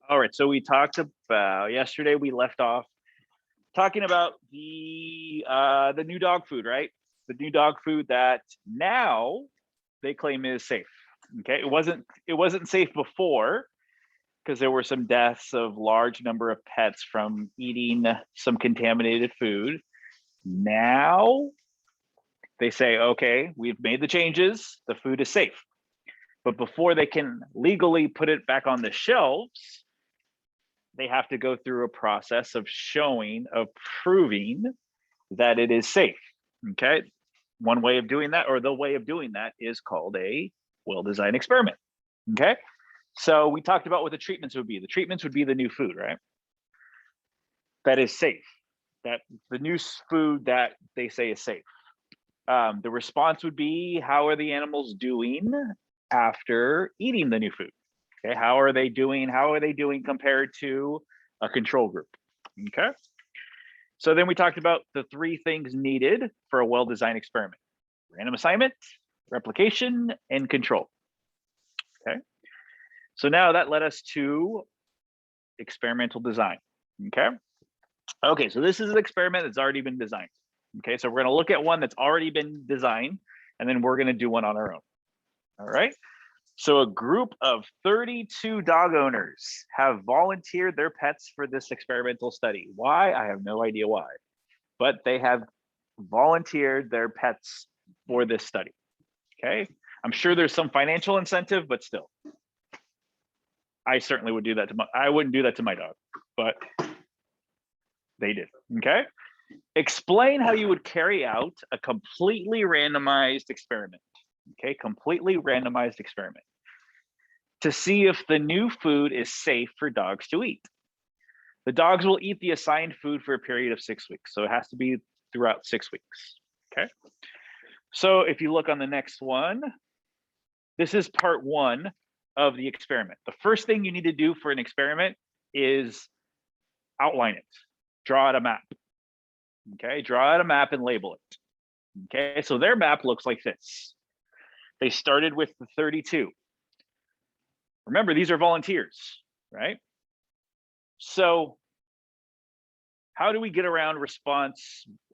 All right, so we talked about yesterday. We left off talking about the new dog food, right? The new dog food that now they claim is safe. Okay, it wasn't safe before because there were some deaths of large number of pets from eating some contaminated food. Now they say, okay, we've made the changes. The food is safe, but before they can legally put it back on the shelves, they have to go through a process of proving that it is safe. Okay. One way of doing that, or the way of doing that, is called a well-designed experiment. Okay. So we talked about what the treatments would be. The treatments would be the new food, right? That is safe. That the new food that they say is safe. The response would be, how are the animals doing after eating the new food? Okay, how are they doing? How are they doing compared to a control group? Okay. So then we talked about the three things needed for a well-designed experiment: random assignment, replication, and control. Okay. So now that led us to experimental design. Okay. Okay, so this is an experiment that's already been designed. Okay, so we're going to look at one that's already been designed, and then we're going to do one on our own. All right. So a group of 32 dog owners have volunteered their pets for this experimental study. Why? I have no idea why, but they have volunteered their pets for this study. Okay. I'm sure there's some financial incentive, but still, I certainly would do that I wouldn't do that to my dog, but they did. Okay. Explain how you would carry out a completely randomized experiment. Okay. Completely randomized experiment to see if the new food is safe for dogs to eat. The dogs will eat the assigned food for a period of 6 weeks. So it has to be throughout 6 weeks. Okay. So if you look on the next one, this is part one of the experiment. The first thing you need to do for an experiment is outline it, draw out a map. Okay, draw out a map and label it. Okay, so their map looks like this. They started with the 32. Remember, these are volunteers, right? So how do we get around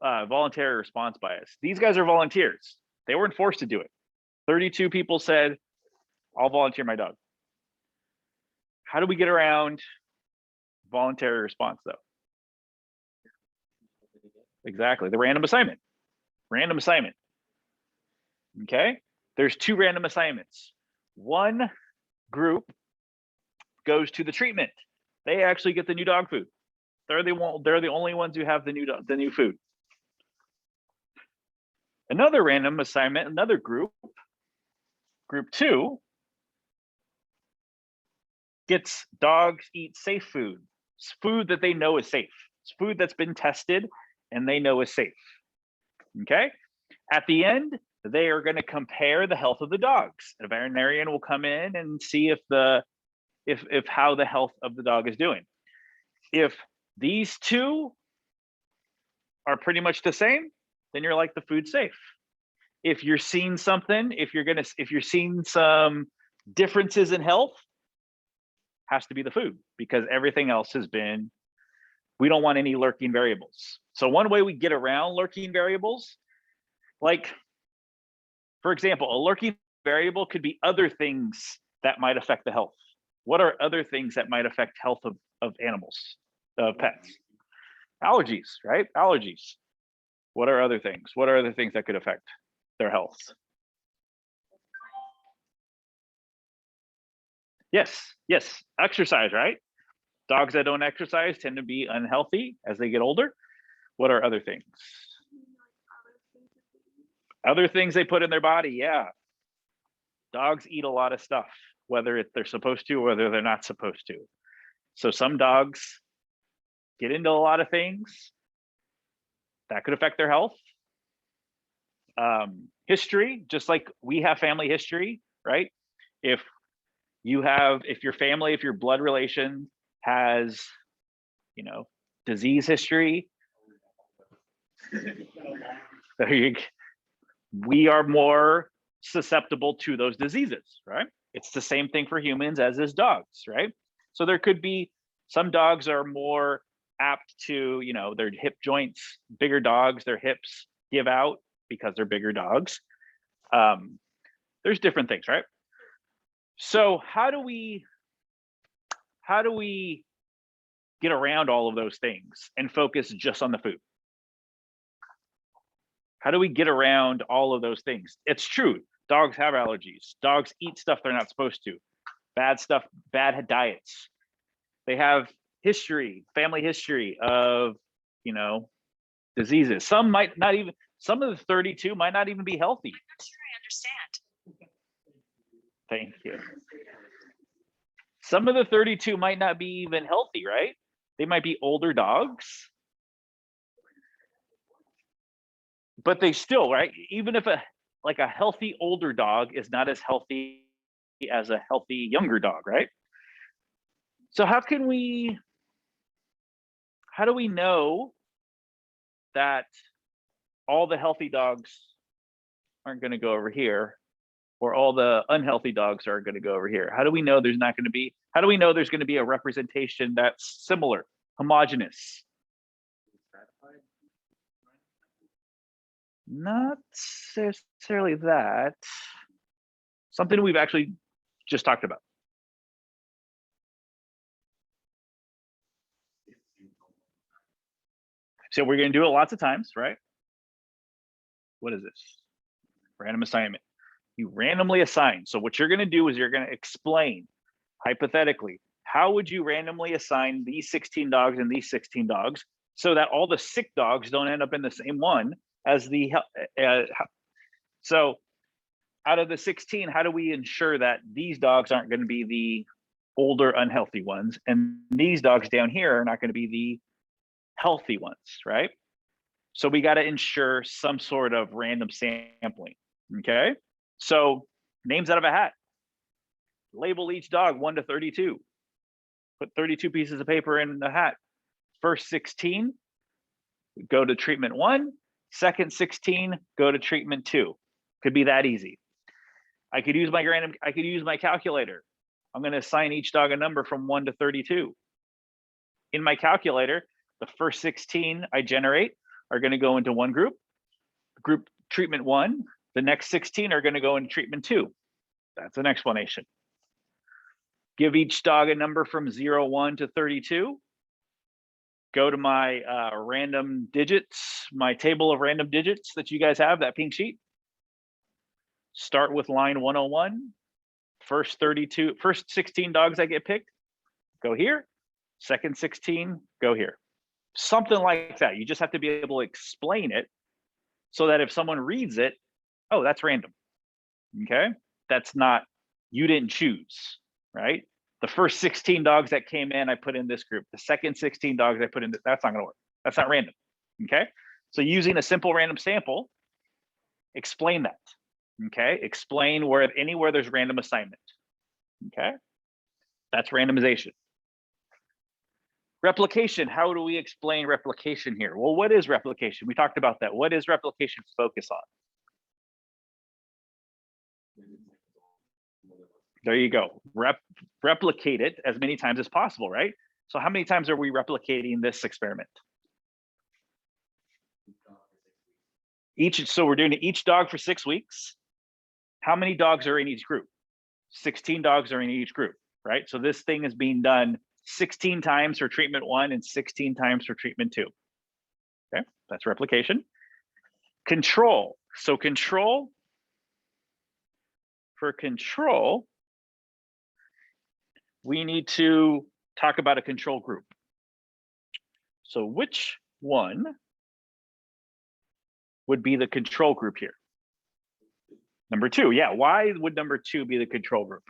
voluntary response bias? These guys are volunteers. They weren't forced to do it. 32 people said, I'll volunteer my dog. How do we get around voluntary response though? Exactly, the random assignment. Random assignment. Okay, there's two random assignments. One group goes to the treatment. They actually get the new dog food. They're the only ones who have the new food. Another random assignment, another group two, gets dogs eat safe food. It's food that they know is safe. It's food that's been tested and they know is safe. Okay. At the end, they are going to compare the health of the dogs. A veterinarian will come in and see if how the health of the dog is doing. If these two are pretty much the same, then you're like, the food's safe. If you're seeing something, if you're seeing some differences in health, has to be the food, because everything else has been, we don't want any lurking variables. So one way we get around lurking variables, like, for example, a lurking variable could be other things that might affect the health. What are other things that might affect health of animals, of pets? Allergies, right? Allergies. What are other things? What are other things that could affect their health? Yes, exercise, right? Dogs that don't exercise tend to be unhealthy as they get older. What are other things? Other things they put in their body, yeah. Dogs eat a lot of stuff, whether they're supposed to or whether they're not supposed to. So some dogs get into a lot of things that could affect their health. History, just like we have family history, right? If your blood relation has, disease history, we are more susceptible to those diseases, right? It's the same thing for humans as is dogs, right? So there could be some dogs are more apt to, you know, their hip joints, bigger dogs, their hips give out because they're bigger dogs. There's different things, right? So how do we get around all of those things and focus just on the food? How do we get around all of those things? It's true. Dogs have allergies. Dogs eat stuff they're not supposed to. Bad stuff, bad diets. They have history, family history of, you know, diseases. Some might not even, some of the 32 might not even be healthy. I'm not sure I understand. Thank you. Some of the 32 might not be even healthy, right? They might be older dogs. But they still, right? Even if a healthy older dog is not as healthy as a healthy younger dog, right? So how do we know that all the healthy dogs aren't going to go over here, or all the unhealthy dogs are going to go over here? How do we know there's not going to be, how do we know there's going to be a representation that's similar, homogeneous? Not necessarily that. Something we've actually just talked about. So we're going to do it lots of times, right? What is this? Random assignment. You randomly assign. So what you're going to do is you're going to explain, hypothetically, how would you randomly assign these 16 dogs and these 16 dogs so that all the sick dogs don't end up in the same one as the, so out of the 16, how do we ensure that these dogs aren't going to be the older unhealthy ones, and these dogs down here are not going to be the healthy ones, right? So we got to ensure some sort of random sampling. Okay, so names out of a hat. Label each dog 1 to 32. Put 32 pieces of paper in the hat. First 16 go to treatment 1. Second 16 go to treatment 2. Could be that easy. I could use my calculator. I'm going to assign each dog a number from 1 to 32. In my calculator, the first 16 I generate are going to go into one group treatment 1. The next 16 are going to go into treatment 2. That's an explanation. Give each dog a number from 0, 1 to 32. Go to my random digits, my table of random digits that you guys have, that pink sheet. Start with line 101. First 16 dogs that get picked, go here. Second 16, go here. Something like that. You just have to be able to explain it so that if someone reads it, oh, that's random. Okay, that's not, you didn't choose, right? The first 16 dogs that came in, I put in this group. The second 16 dogs I put in, that's not going to work. That's not random. Okay, so using a simple random sample, explain that. Okay, explain where anywhere there's random assignment. Okay, that's randomization. Replication. How do we explain replication here? Well, what is replication? We talked about that. What is replication focus on? There you go. Replicate it as many times as possible, right? So how many times are we replicating this experiment? So we're doing each dog for 6 weeks. How many dogs are in each group? 16 dogs are in each group, right? So this thing is being done 16 times for treatment 1 and 16 times for treatment 2. Okay, that's replication. Control. So for control, we need to talk about a control group. So which one would be the control group here? Number 2, yeah. Why would number 2 be the control group?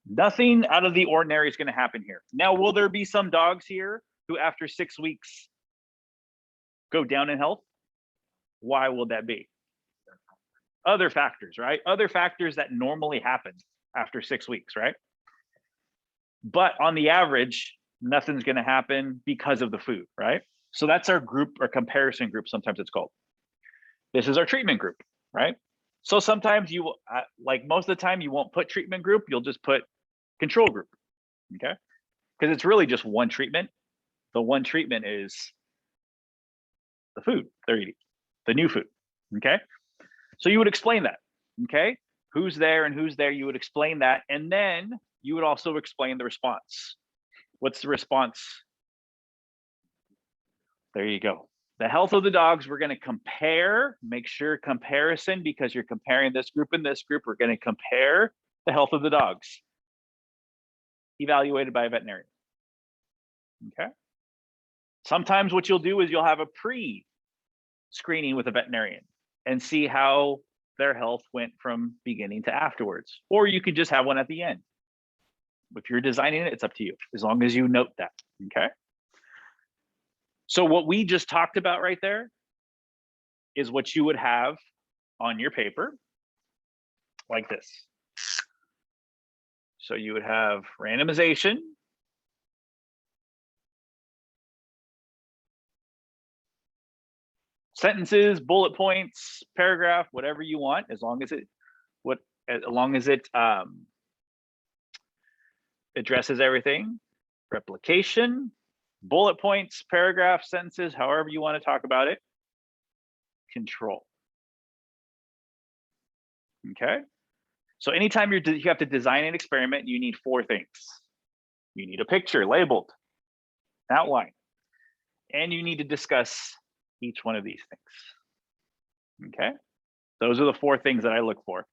Nothing out of the ordinary is going to happen here. Now, will there be some dogs here who after 6 weeks go down in health? Why will that be? Other factors, right? Other factors that normally happen after 6 weeks, right? But on the average, nothing's going to happen because of the food, right? So that's our group or comparison group, sometimes it's called. This is our treatment group, right? So sometimes you, like most of the time, you won't put treatment group, you'll just put control group, okay? Because it's really just one treatment. The one treatment is the food they're eating, the new food, okay? So you would explain that, okay? Who's there and who's there, you would explain that, and then you would also explain the response. What's the response? There you go. The health of the dogs, we're going to compare, make sure comparison, because you're comparing this group and this group, we're going to compare the health of the dogs evaluated by a veterinarian. Okay. Sometimes what you'll do is you'll have a pre-screening with a veterinarian and see how their health went from beginning to afterwards. Or you could just have one at the end. If you're designing it, it's up to you, as long as you note that, okay? So what we just talked about right there is what you would have on your paper, like this. So you would have randomization, sentences, bullet points, paragraph, whatever you want, as long as it addresses everything. Replication, bullet points, paragraph, sentences, however you want to talk about it. Control. Okay. So anytime you have to design an experiment, you need 4 things. You need a picture labeled, outline, and you need to discuss each one of these things. Okay. Those are the 4 things that I look for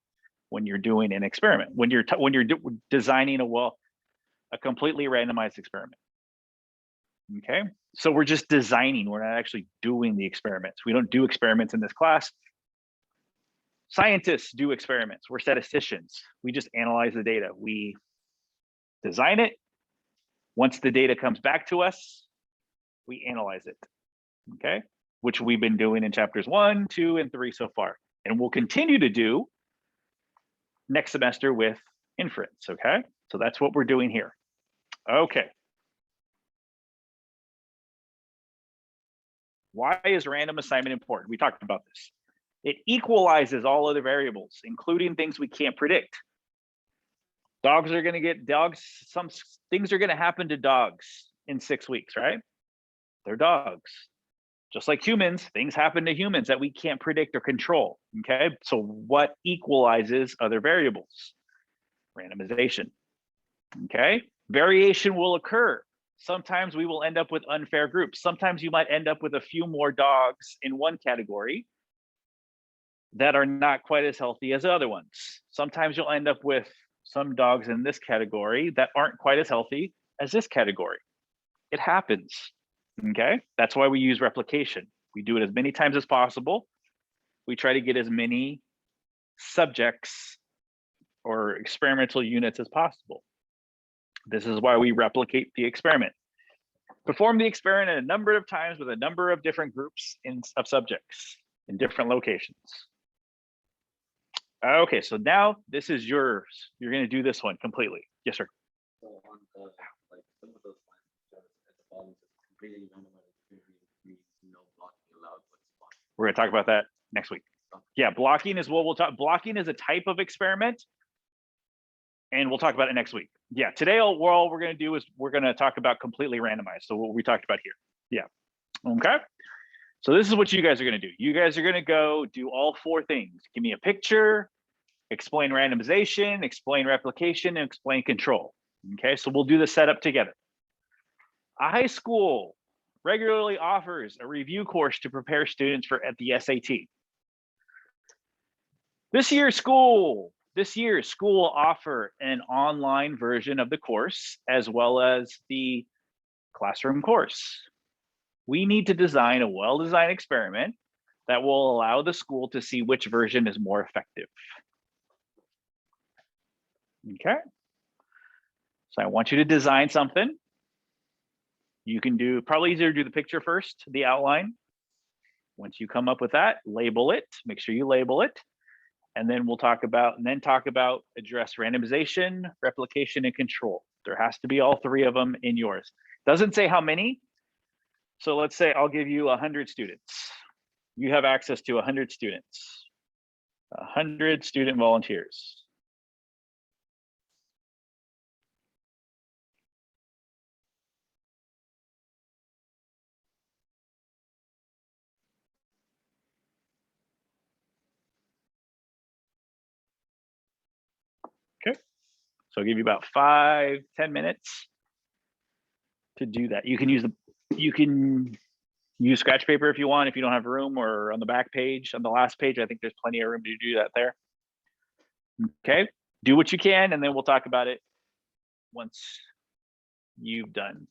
when you're doing an experiment, when you're designing a completely randomized experiment. Okay. So we're just designing, we're not actually doing the experiments. We don't do experiments in this class. Scientists do experiments. We're statisticians. We just analyze the data. We design it. Once the data comes back to us, we analyze it. Okay. Which we've been doing in chapters 1, 2, and 3 so far. And we'll continue to do next semester with inference. Okay. So that's what we're doing here. Okay. Why is random assignment important? We talked about this. It equalizes all other variables, including things we can't predict. Some things are going to happen to dogs in 6 weeks, right? They're dogs. Just like humans, things happen to humans that we can't predict or control, okay? So what equalizes other variables? Randomization, okay? Variation will occur. Sometimes we will end up with unfair groups. Sometimes you might end up with a few more dogs in one category that are not quite as healthy as other ones. Sometimes you'll end up with some dogs in this category that aren't quite as healthy as this category. It happens, okay? That's why we use replication. We do it as many times as possible. We try to get as many subjects or experimental units as possible. This is why we replicate the experiment. Perform the experiment a number of times with a number of different groups of subjects in different locations. Okay, so now this is yours. You're going to do this one completely. Yes, sir. So on the like some of those lines at the bottom, it's completely randomized means no blocking allowed. We're going to talk about that next week. Yeah, blocking is what we'll talk. Blocking is a type of experiment, and we'll talk about it next week. Yeah, today all we're going to do is we're going to talk about completely randomized. So what we talked about here. Yeah. Okay. So this is what you guys are going to do. You guys are going to go do all 4 things. Give me a picture, explain randomization, explain replication, and explain control. Okay, so we'll do the setup together. A high school regularly offers a review course to prepare students at the SAT. This year's school will offer an online version of the course as well as the classroom course. We need to design a well-designed experiment that will allow the school to see which version is more effective. Okay. So I want you to design something. You can do, probably easier to do the picture first, the outline. Once you come up with that, label it, make sure you label it. And then we'll talk about, address randomization, replication, and control. There has to be all 3 of them in yours. Doesn't say how many. So let's say I'll give you 100 students. You have access to 100 students. 100 student volunteers. Okay, so I'll give you about 5-10 minutes to do that. You can use scratch paper if you want, if you don't have room, or on the back page, on the last page, I think there's plenty of room to do that there. Okay, do what you can, and then we'll talk about it once you've done.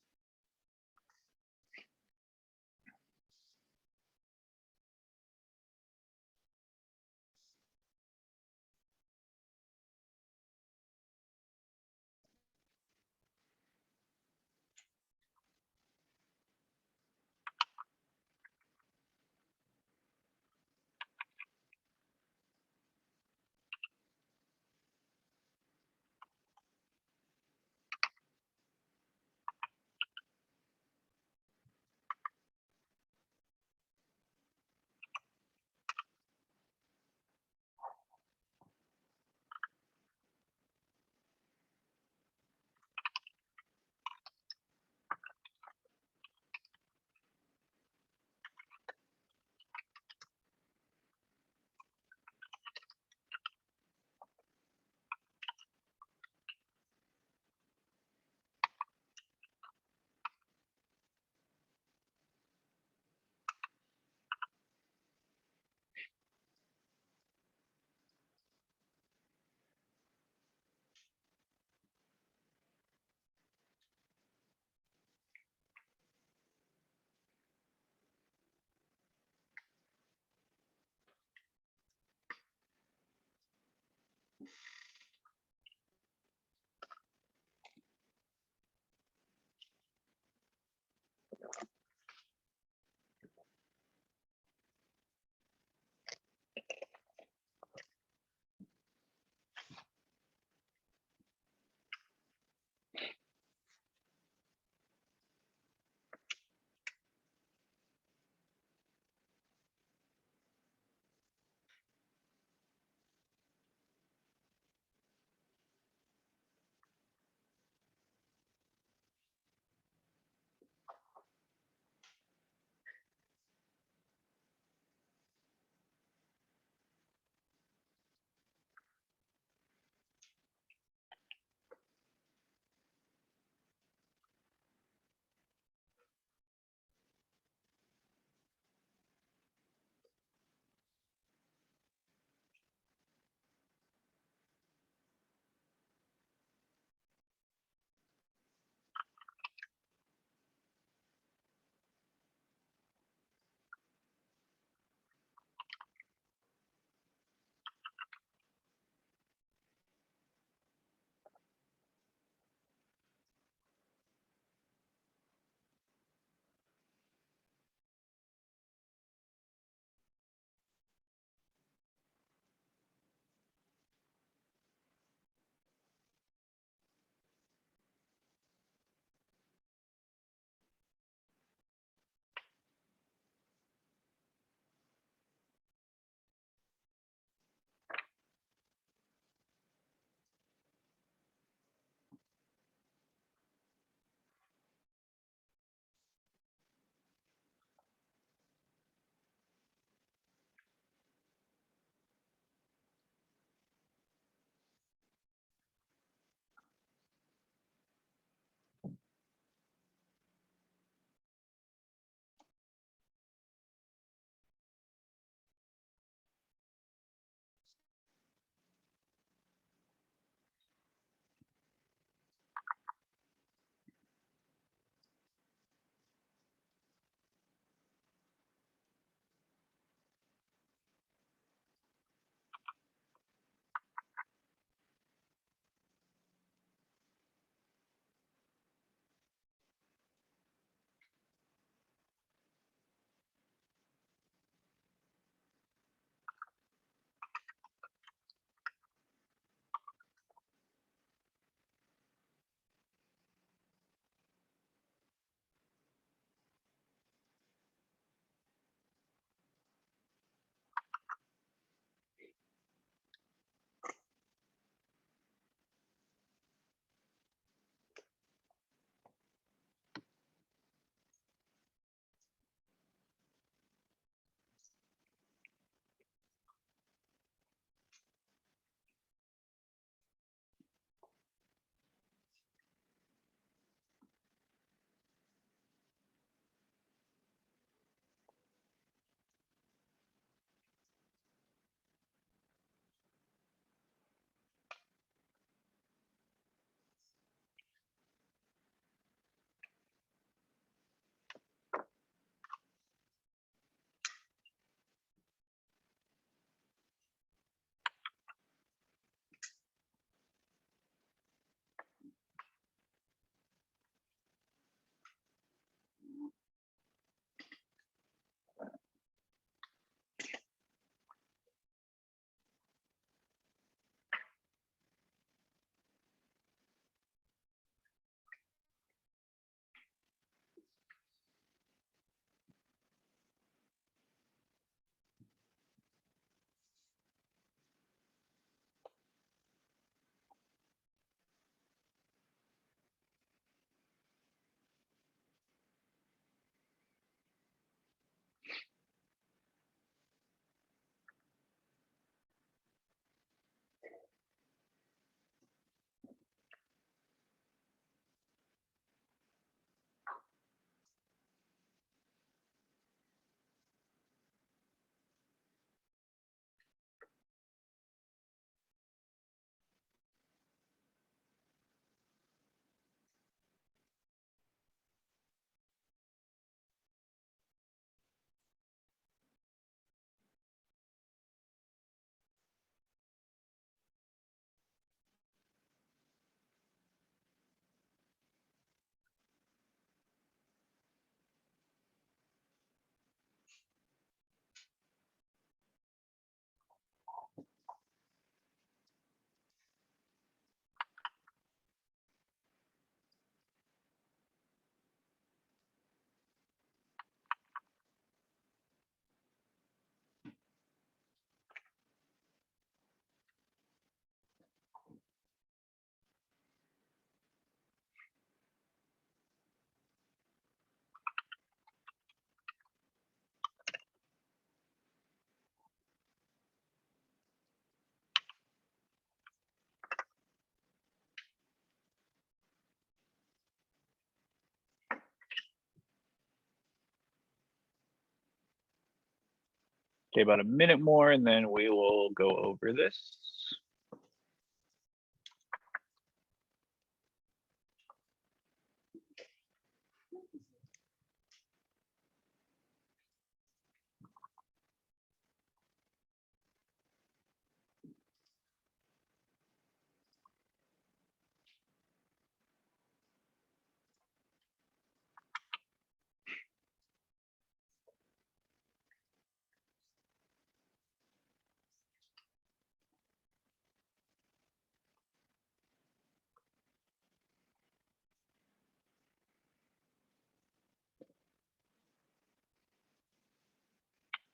Okay, about a minute more and then we will go over this.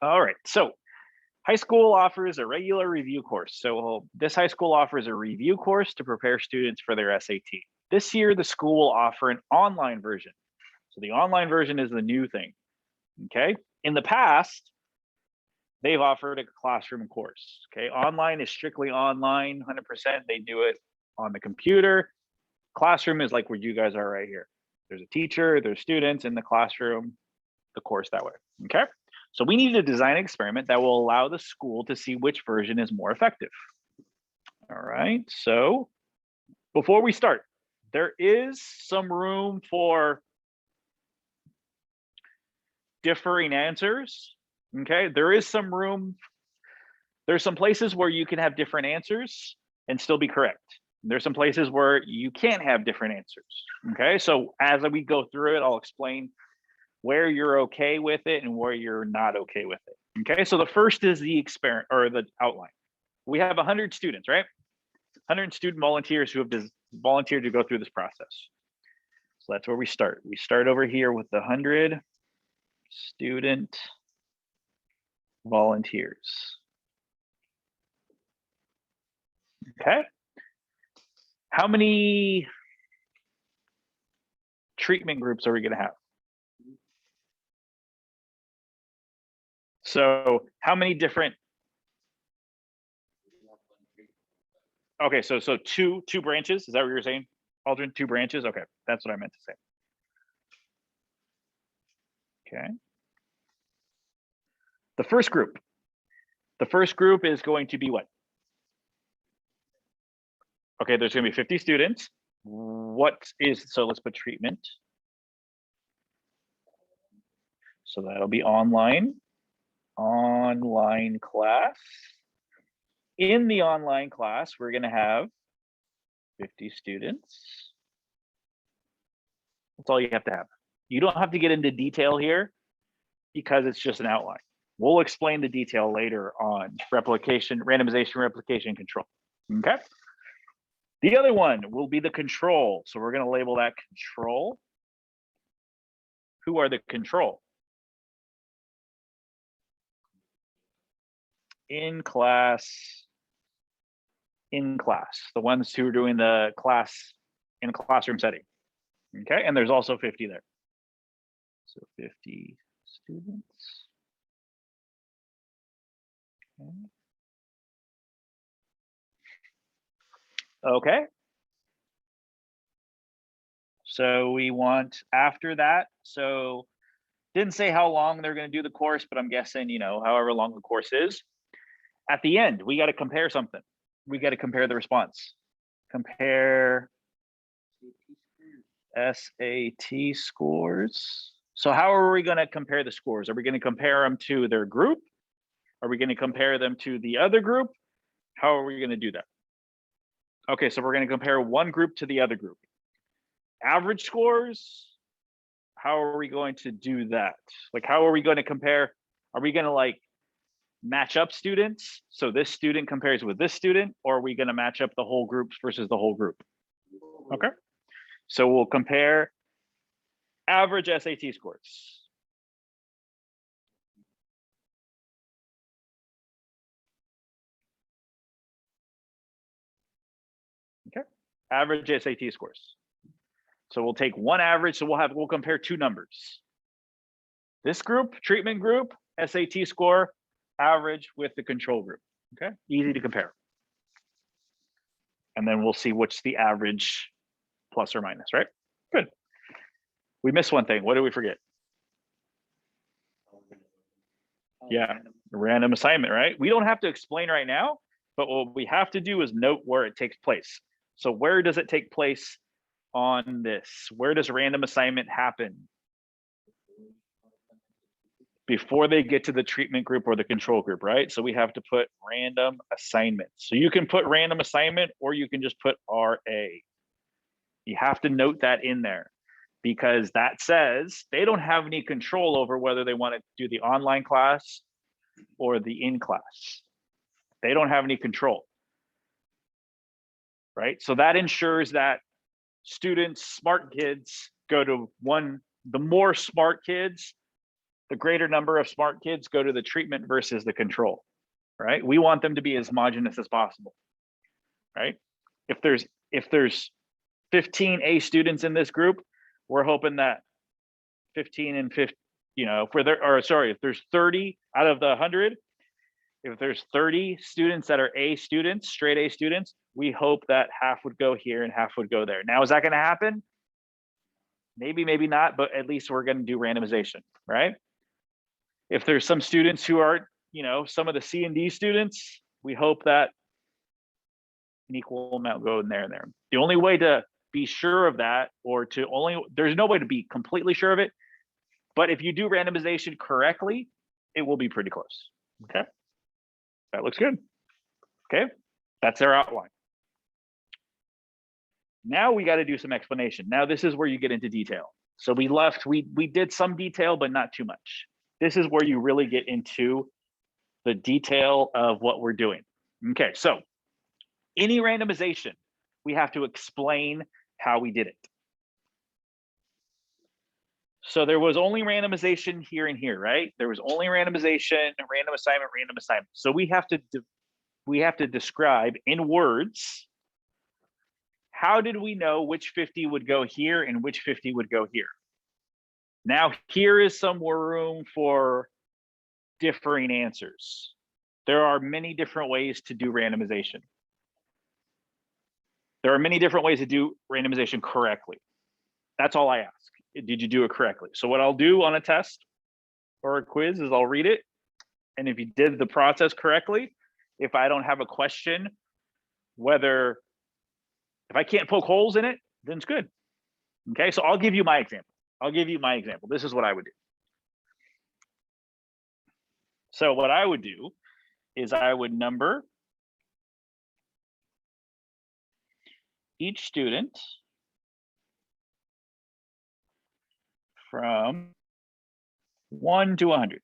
All right, so high school offers a regular review course. So this high school offers a review course to prepare students for their SAT. This year, the school will offer an online version. So the online version is the new thing, okay? In the past, they've offered a classroom course, okay? Online is strictly online, 100%. They do it on the computer. Classroom is like where you guys are right here. There's a teacher, there's students in the classroom, the course that way, okay? So we need to design an experiment that will allow the school to see which version is more effective. All right, so before we start, there is some room for differing answers, okay? There is some room, there's some places where you can have different answers and still be correct. There's some places where you can't have different answers, okay? So as we go through it, I'll explain where you're okay with it and where you're not okay with it. Okay, so the first is the experiment or the outline. We have 100 students, right? 100 student volunteers who have volunteered to go through this process. So that's where we start. We start over here with the 100 student volunteers. Okay. How many treatment groups are we going to have? So how many different? Okay, so two branches. Is that what you're saying? Aldrin, 2 branches. Okay, that's what I meant to say. Okay. The first group. The first group is going to be what? Okay, there's going to be 50 students. So let's put treatment. So that'll be online class. In the online class, we're going to have 50 students. That's all you have to have. You don't have to get into detail here because it's just an outline. We'll explain the detail later on randomization replication control. Okay. The other one will be the control. So we're going to label that control. Who are the control? In class, the ones who are doing the class in a classroom setting. Okay, and there's also 50 there. So 50 students. Okay. So we want after that. So didn't say how long they're going to do the course, but I'm guessing, however long the course is. At the end, we got to compare something. We got to compare the response. Compare SAT scores. So how are we going to compare the scores? Are we going to compare them to their group? Are we going to compare them to the other group? How are we going to do that? Okay, so we're going to compare one group to the other group. Average scores, how are we going to do that? Like, how are we going to compare? Are we going to match up students? So this student compares with this student, or are we going to match up the whole groups versus the whole group? Okay. So we'll compare average SAT scores. Okay. Average SAT scores. So we'll take one average. So we'll compare 2 numbers. This group, treatment group, SAT score, average with the control group. Okay, easy to compare. And then we'll see what's the average plus or minus, right? Good. We missed one thing. What did we forget? Yeah. Random assignment, right? We don't have to explain right now, but what we have to do is note where it takes place. So where does it take place on this? Where does random assignment happen? Before they get to the treatment group or the control group, right? So we have to put random assignment. So you can put random assignment or you can just put RA. You have to note that in there because that says they don't have any control over whether they want to do the online class or the in class. They don't have any control, right? So that ensures that students, smart kids go to one, the more smart kids, the greater number of smart kids go to the treatment versus the control, right? We want them to be as homogeneous as possible, right? If there's 15 A students in this group, we're hoping that 15 and 50, you know, if there's 30 out of the 100, if there's 30 students that are A students, straight A students, we hope that half would go here and half would go there. Now, is that going to happen? Maybe, maybe not, but at least we're going to do randomization, right? If there's some students who are, you know, some of the C and D students, we hope that an equal amount go in there and there. The only way to be sure of that, there's no way to be completely sure of it, but if you do randomization correctly, it will be pretty close, okay? That looks good, okay? That's our outline. Now we got to do some explanation. Now this is where you get into detail. So we did some detail, but not too much. This is where you really get into the detail of what we're doing. Okay, so any randomization, we have to explain how we did it. So there was only randomization here and here, right? There was only randomization, random assignment, random assignment. So we have to describe in words, how did we know which 50 would go here and which 50 would go here? Now, here is some room for differing answers. There are many different ways to do randomization. There are many different ways to do randomization correctly. That's all I ask. Did you do it correctly? So what I'll do on a test or a quiz is I'll read it. And if you did the process correctly, if I don't have a question, if I can't poke holes in it, then it's good. Okay, so I'll give you my example. This is what I would do. So what I would do is I would number each student from 1 to 100.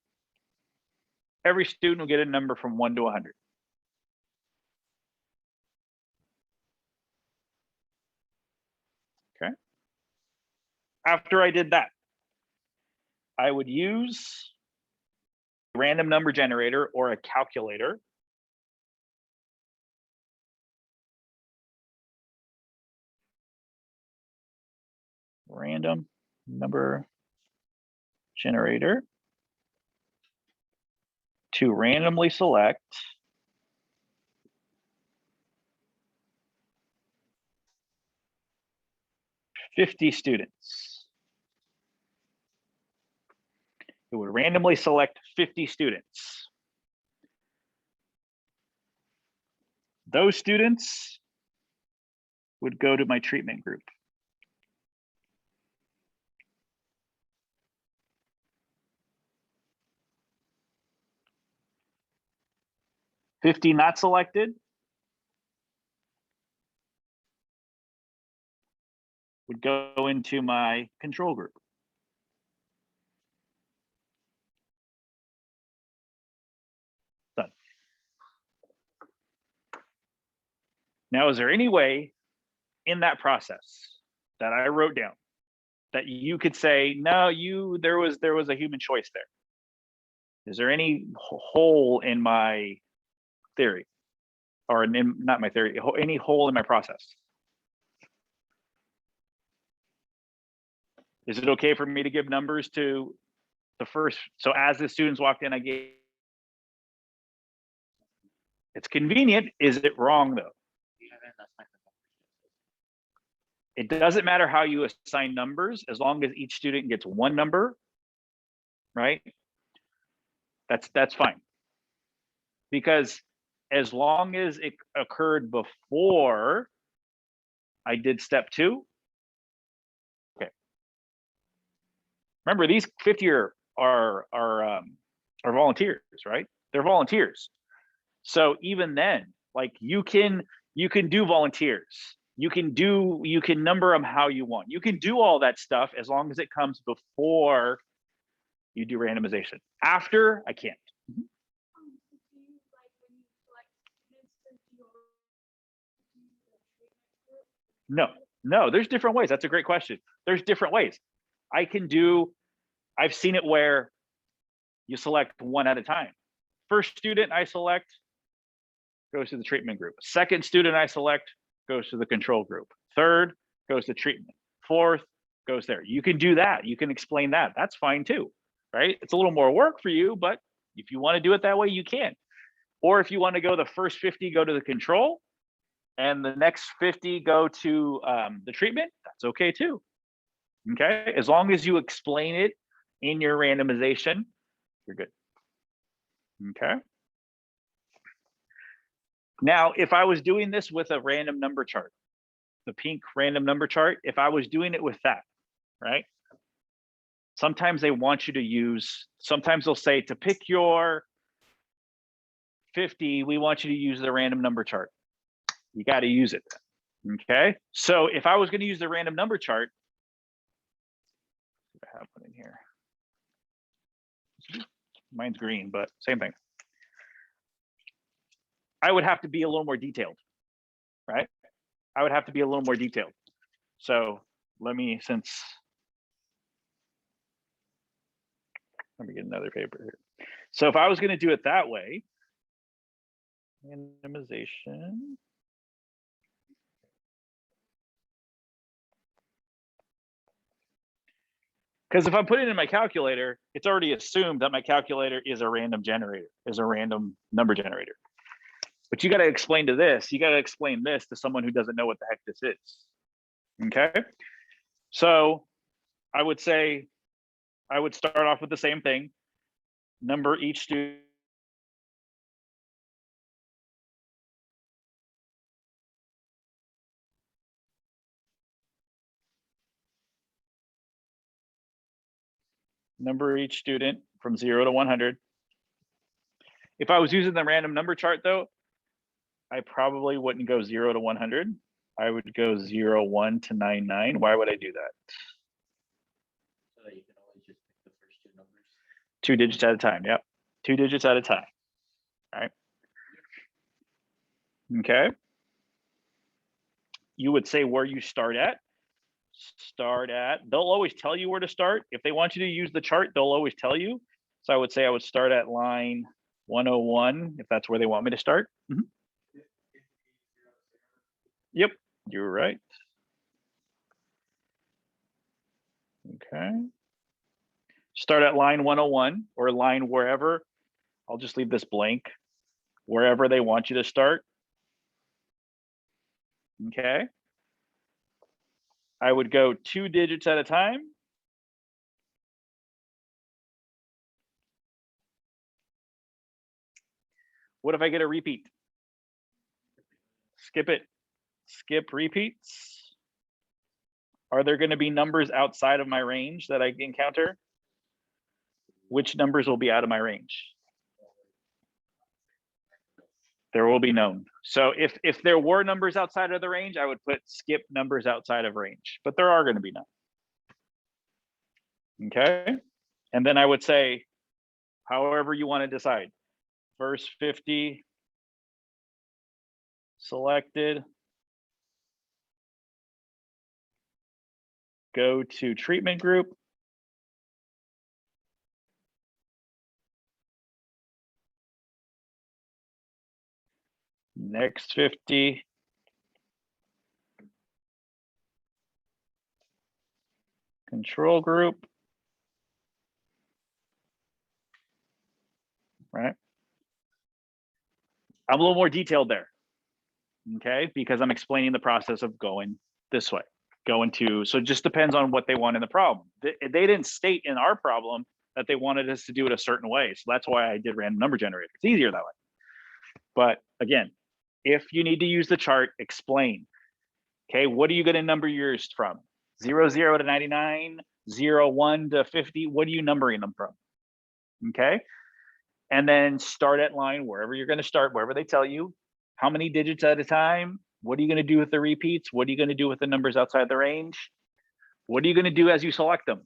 Every student will get a number from 1 to 100. Okay. After I did that, I would use a random number generator or a calculator random number generator to randomly select $50 students. It would randomly select 50 students. Those students would go to my treatment group. $50 not selected would go into my control group. Done. Now, is there any way in that process that I wrote down that you could say, no, there was a human choice there? Is there any hole in my theory, or not my theory, any hole in my process? Is it okay for me to give numbers to the first? So as the students walked in, I gave. It's convenient. Is it wrong though? It doesn't matter how you assign numbers as long as each student gets one number, right? That's fine. because as long as it occurred before I did step 2. Okay. Remember, these 50 are volunteers, right? They're volunteers. So even then, like you can do volunteers. You can number them how you want. You can do all that stuff as long as it comes before you do randomization. After, I can't. No, there's different ways. That's a great question. There's different ways. I've seen it where you select one at a time. First student I select goes to the treatment group. Second student I select goes to the control group. Third goes to treatment. Fourth goes there. You can do that. You can explain that. That's fine too, right? It's a little more work for you, but if you want to do it that way, you can. Or if you want to go the first 50, go to the control, and the next 50 go to the treatment, that's okay too. Okay, as long as you explain it in your randomization, you're good. Okay. Now, if I was doing this with a random number chart, the pink random number chart, if I was doing it with that, right? Sometimes they want you to use, sometimes they'll say to pick your 50, we want you to use the random number chart. You got to use it. Okay. So if I was going to use the random number chart, I have one in here. Mine's green, but same thing. I would have to be a little more detailed, right? I would have to be a little more detailed. So let me get another paper here. So if I was going to do it that way, randomization. Because if I'm putting it in my calculator, it's already assumed that my calculator is a random generator, is a random number generator. But you got to explain this to someone who doesn't know what the heck this is. Okay. So I would say, I would start off with the same thing. Number each student. Number each student from 0 to 100. If I was using the random number chart though, I probably wouldn't go 0 to 100. I would go 0, 1 to 99. Why would I do that? So that you can always just pick the first 2 numbers. 2 digits at a time. Yep. 2 digits at a time. All right. Okay. You would say where you start at. They'll always tell you where to start. If they want you to use the chart, they'll always tell you. So I would say I would start at line 101, if that's where they want me to start. Mm-hmm. Yep, you're right. Okay. Start at line 101 or line wherever. I'll just leave this blank. Wherever they want you to start. Okay. I would go 2 digits at a time. What if I get a repeat? Skip it. Skip repeats. Are there going to be numbers outside of my range that I encounter? Which numbers will be out of my range? There will be none. So if there were numbers outside of the range, I would put skip numbers outside of range, but there are going to be none. Okay. And then I would say, however you want to decide. First 50 selected. Go to treatment group. Next 50. Control group. Right. I'm a little more detailed there. Okay, because I'm explaining the process of going this way. So it just depends on what they want in the problem. They didn't state in our problem that they wanted us to do it a certain way. So that's why I did random number generator. It's easier that way. But again, if you need to use the chart, explain. Okay, what are you going to number yours from? 0, 0 to 99, 0, 1 to 50. What are you numbering them from? Okay, and then start at line wherever you're going to start, wherever they tell you. How many digits at a time? What are you going to do with the repeats? What are you going to do with the numbers outside the range? What are you going to do as you select them?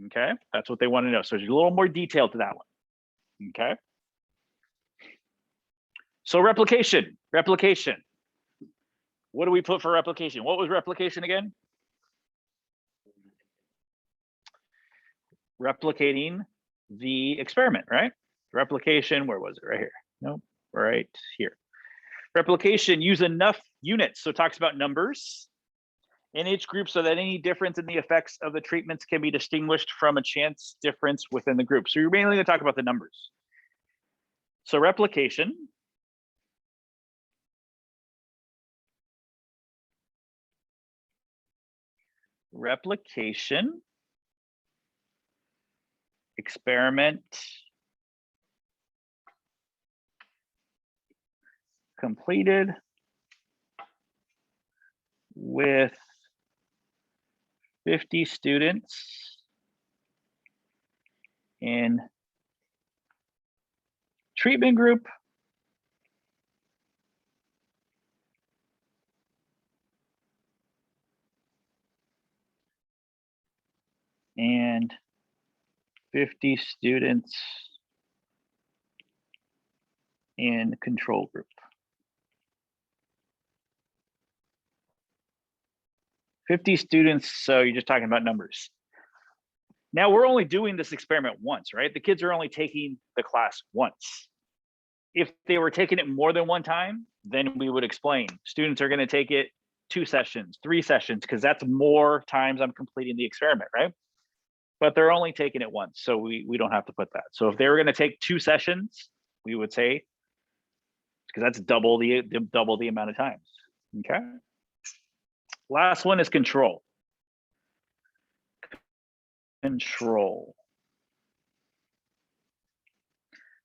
Okay, that's what they want to know. So there's a little more detail to that one. Okay. So replication. What do we put for replication? What was replication again? Replicating the experiment, right? Replication, where was it? Right here. Nope, right here. Replication, use enough units. So it talks about numbers in each group so that any difference in the effects of the treatments can be distinguished from a chance difference within the group. So you're mainly going to talk about the numbers. So replication. Replication. Experiment. Completed with 50 students in treatment group and 50 students in control group. 50 students, so you're just talking about numbers. Now we're only doing this experiment once, right? The kids are only taking the class once. If they were taking it more than one time, then we would explain. Students are going to take it 2 sessions, 3 sessions, because that's more times I'm completing the experiment, right? But they're only taking it once, so we don't have to put that. So if they were going to take 2 sessions, we would say, because that's double the amount of times. Okay. Last one is control. Control.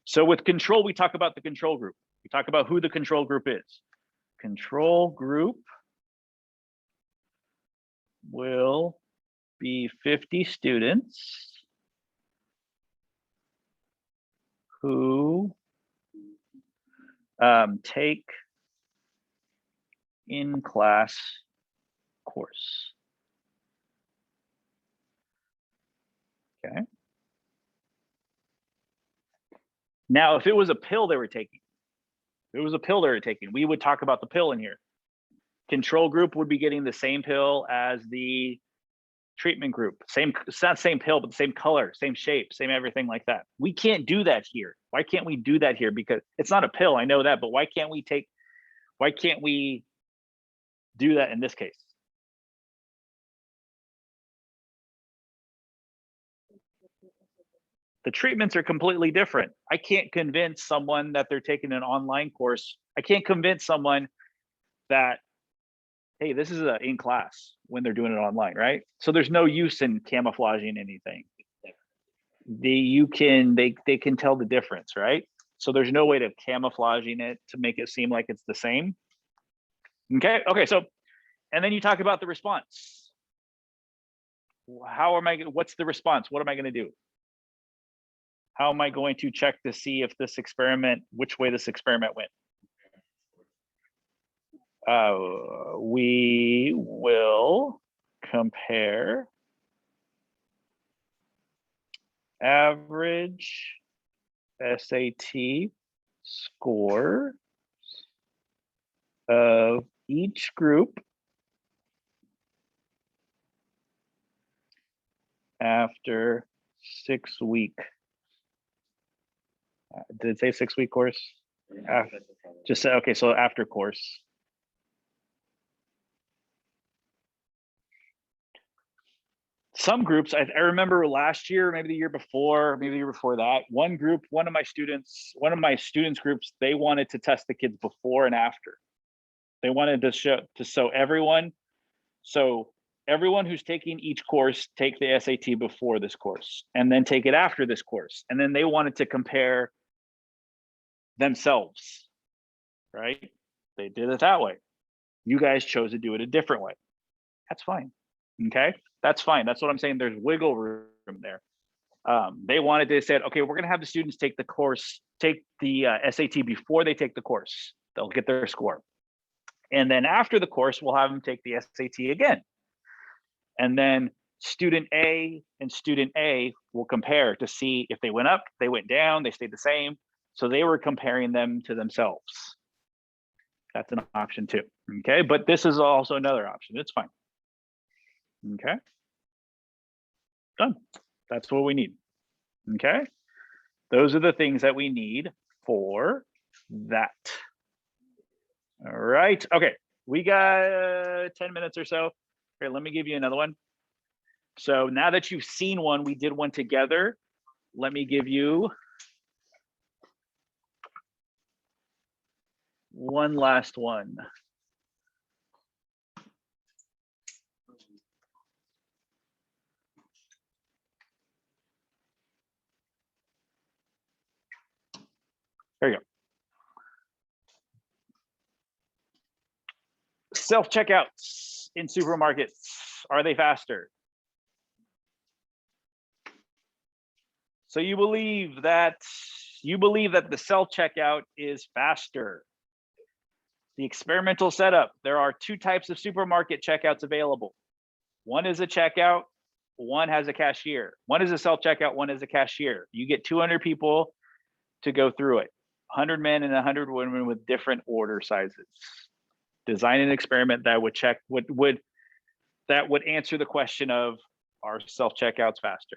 So with control, we talk about the control group. We talk about who the control group is. Control group will be 50 students who take in-class course. Okay. Now, if it was a pill they were taking, we would talk about the pill in here. Control group would be getting the same pill as the treatment group. It's not same pill, but the same color, same shape, same everything like that. We can't do that here. Why can't we do that here? Because it's not a pill, I know that, but why can't we do that in this case? The treatments are completely different. I can't convince someone that they're taking an online course. I can't convince someone that, hey, this is in class when they're doing it online, right? So there's no use in camouflaging anything. They can tell the difference, right? So there's no way to camouflaging it to make it seem like it's the same. Okay, so, and then you talk about the response. What's the response? What am I gonna do? How am I going to check to see if this experiment, which way this experiment went? We will compare average SAT score of each group after 6-week. Did it say 6-week course? Just say, okay, so after course. Some groups, I remember last year, maybe the year before, maybe the year before that, one of my students groups, they wanted to test the kids before and after. They wanted to show everyone who's taking each course, take the SAT before this course, and then take it after this course. And then they wanted to compare themselves. right? They did it that way. You guys chose to do it a different way. That's fine. Okay, that's fine. That's what I'm saying. There's wiggle room there. They wanted to said, okay, we're going to have the students take the course, take the SAT before they take the course. They'll get their score. And then after the course, we'll have them take the SAT again. And then student A and student A will compare to see if they went up, they went down, they stayed the same. So they were comparing them to themselves. That's an option too. Okay, but this is also another option. It's fine. Okay, done. That's what we need. Okay, those are the things that we need for that. All right, okay, we got 10 minutes or so. Here, let me give you another one. So now that you've seen one, we did one together. Let me give you one last one. There you go. Self-checkouts in supermarkets, are they faster? So you believe that the self-checkout is faster. The experimental setup, there are two types of supermarket checkouts available. One is a checkout, one has a cashier. One is a self-checkout, one is a cashier. You get 200 people to go through it. 100 men and 100 women with different order sizes. Design an experiment that would check that would answer the question of, are self-checkouts faster?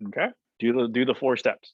Okay, do the 4 steps.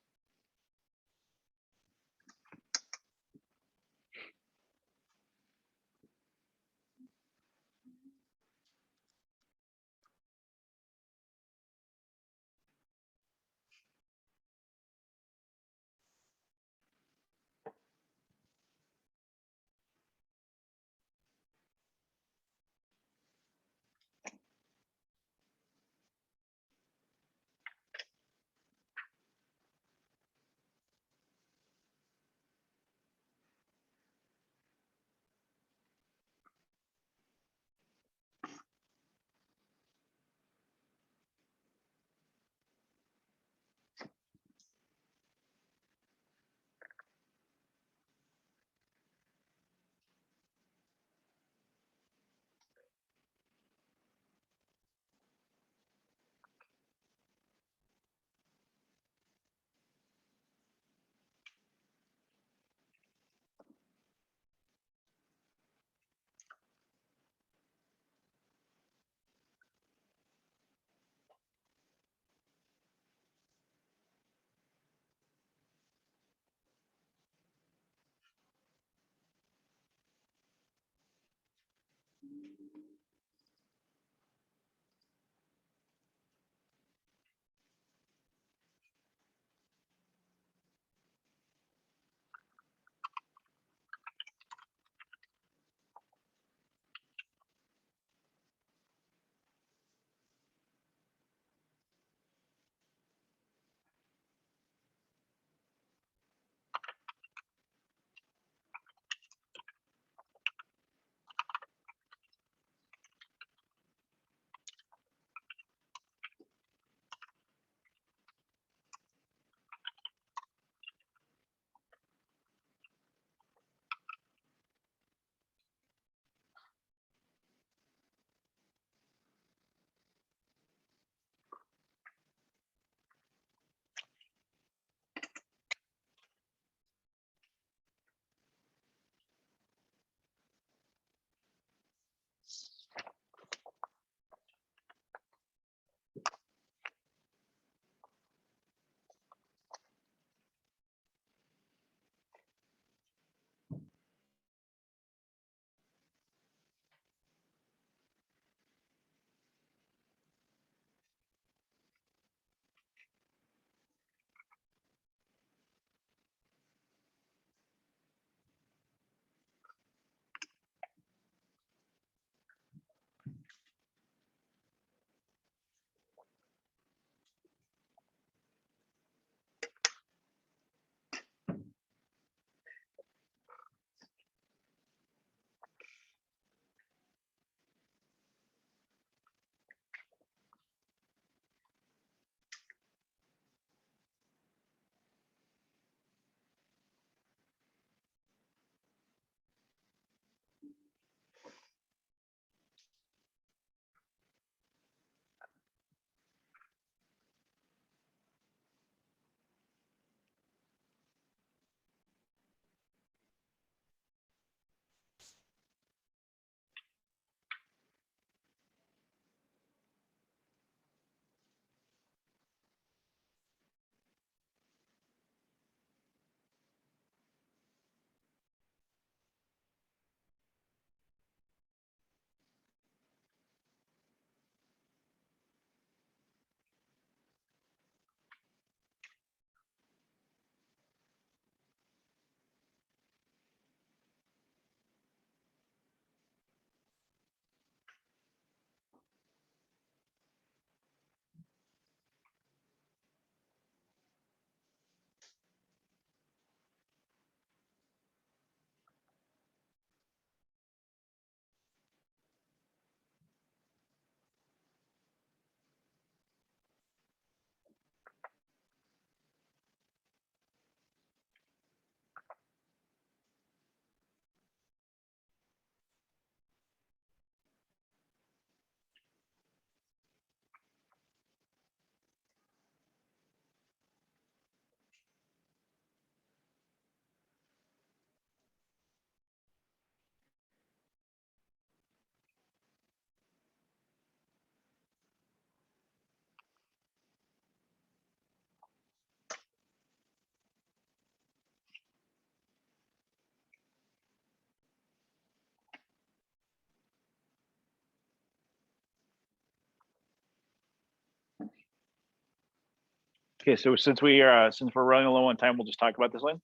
Okay, so since we're running low on time, we'll just talk about this one.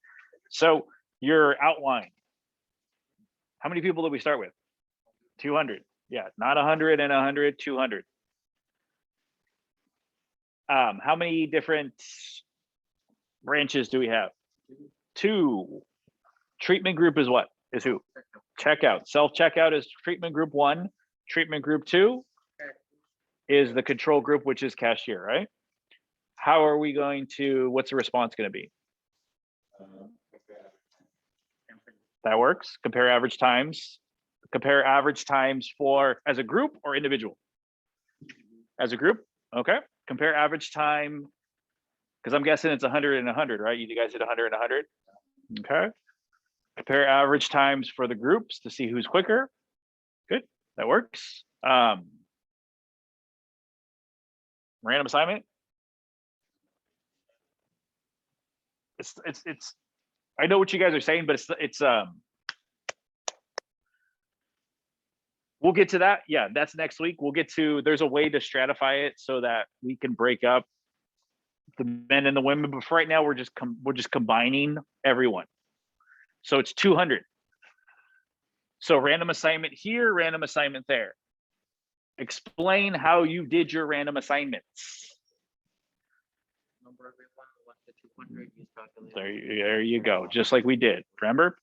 So your outline. How many people did we start with? 200. Yeah, not 100 and 100, 200. How many different branches do we have? 2. Treatment group is what? Is who? Checkout. Self-checkout is treatment group 1. Treatment group 2 is the control group, which is cashier, right? How are we going to, what's the response going to be? That works. Compare average times. Compare average times for as a group or individual? As a group, okay. Compare average time, because I'm guessing it's 100 and 100, right? You guys did 100 and 100. Okay. Compare average times for the groups to see who's quicker. Good, that works. Random assignment. It's. I know what you guys are saying, but it's. We'll get to that. Yeah, that's next week. We'll get to. There's a way to stratify it so that we can break up the men and the women. But for right now, we're just combining everyone. So it's 200. So random assignment here, random assignment there. Explain how you did your random assignments. Number everyone, 1 to 200, use calculator. There you go, just like we did. Remember?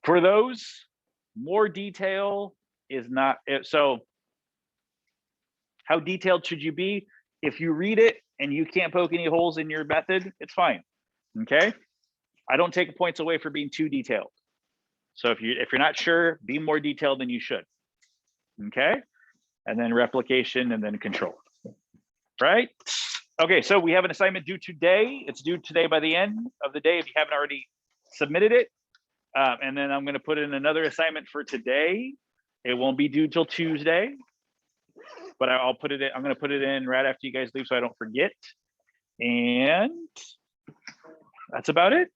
For those, more detail is not, so how detailed should you be? If you read it and you can't poke any holes in your method, it's fine, okay? I don't take points away for being too detailed. So if you're not sure, be more detailed than you should, okay? And then replication and then control, right? Okay, so we have an assignment due today. It's due today by the end of the day if you haven't already submitted it. And then I'm gonna put in another assignment for today. It won't be due till Tuesday, but I'll put it in, I'm gonna put it in right after you guys leave so I don't forget. And that's about it.